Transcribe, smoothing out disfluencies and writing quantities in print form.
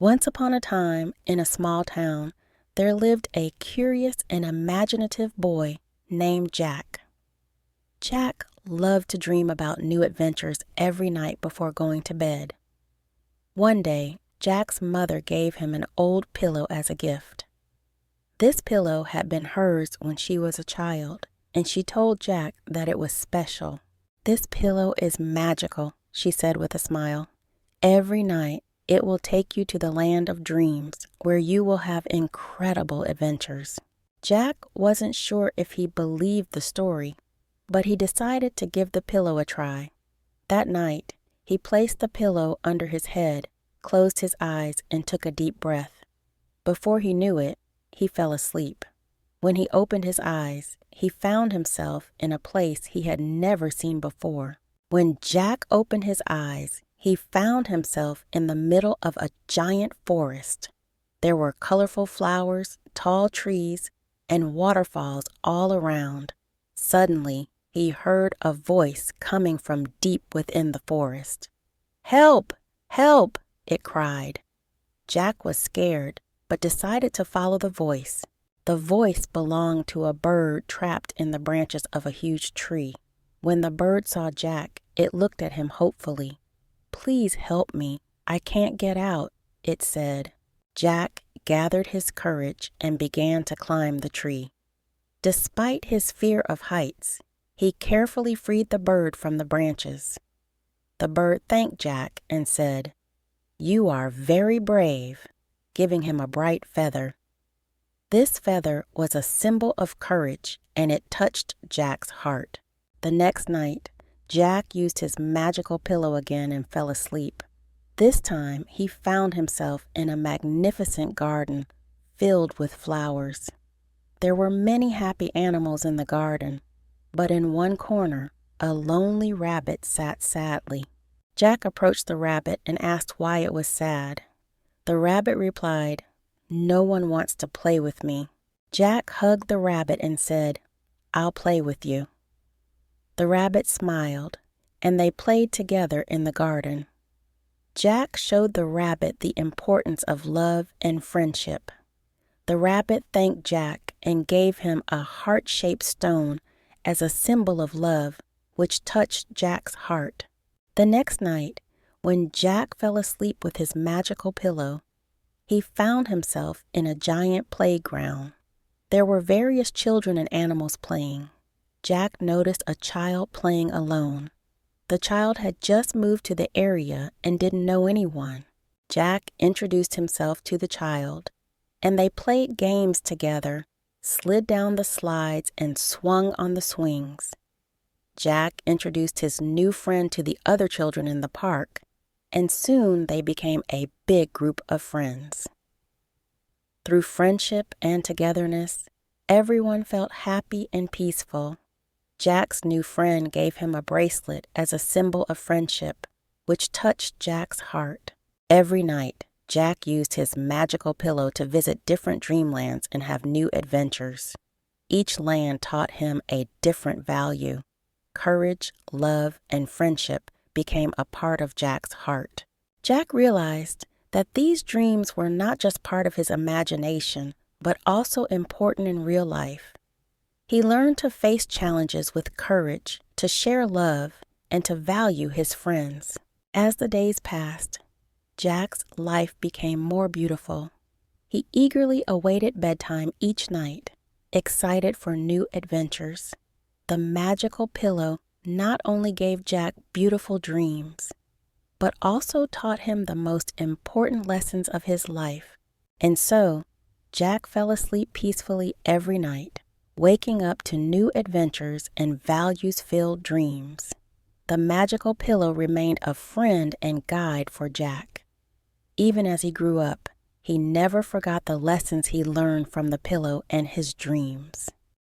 Once upon a time, in a small town, there lived a curious and imaginative boy named Jack. Jack loved to dream about new adventures every night before going to bed. One day, Jack's mother gave him an old pillow as a gift. This pillow had been hers when she was a child, and she told Jack that it was special. "This pillow is magical," she said with a smile. "Every night, it will take you to the land of dreams, where you will have incredible adventures." Jack wasn't sure if he believed the story, but he decided to give the pillow a try. That night, he placed the pillow under his head, closed his eyes, and took a deep breath. Before he knew it, he fell asleep. When he opened his eyes, he found himself in a place he had never seen before. When Jack opened his eyes, he found himself in the middle of a giant forest. There were colorful flowers, tall trees, and waterfalls all around. Suddenly, he heard a voice coming from deep within the forest. "Help! Help!" it cried. Jack was scared, but decided to follow the voice. The voice belonged to a bird trapped in the branches of a huge tree. When the bird saw Jack, it looked at him hopefully. "Please help me. I can't get out," it said. Jack gathered his courage and began to climb the tree. Despite his fear of heights, he carefully freed the bird from the branches. The bird thanked Jack and said, "You are very brave," giving him a bright feather. This feather was a symbol of courage, and it touched Jack's heart. The next night, Jack used his magical pillow again and fell asleep. This time, he found himself in a magnificent garden filled with flowers. There were many happy animals in the garden, but in one corner, a lonely rabbit sat sadly. Jack approached the rabbit and asked why it was sad. The rabbit replied, "No one wants to play with me." Jack hugged the rabbit and said, "I'll play with you." The rabbit smiled, and they played together in the garden. Jack showed the rabbit the importance of love and friendship. The rabbit thanked Jack and gave him a heart-shaped stone as a symbol of love, which touched Jack's heart. The next night, when Jack fell asleep with his magical pillow, he found himself in a giant playground. There were various children and animals playing. Jack noticed a child playing alone. The child had just moved to the area and didn't know anyone. Jack introduced himself to the child, and they played games together, slid down the slides, and swung on the swings. Jack introduced his new friend to the other children in the park, and soon they became a big group of friends. Through friendship and togetherness, everyone felt happy and peaceful. Jack's new friend gave him a bracelet as a symbol of friendship, which touched Jack's heart. Every night, Jack used his magical pillow to visit different dreamlands and have new adventures. Each land taught him a different value. Courage, love, and friendship became a part of Jack's heart. Jack realized that these dreams were not just part of his imagination, but also important in real life. He learned to face challenges with courage, to share love, and to value his friends. As the days passed, Jack's life became more beautiful. He eagerly awaited bedtime each night, excited for new adventures. The magical pillow not only gave Jack beautiful dreams, but also taught him the most important lessons of his life. And so, Jack fell asleep peacefully every night, waking up to new adventures and values-filled dreams. The magical pillow remained a friend and guide for Jack. Even as he grew up, he never forgot the lessons he learned from the pillow and his dreams.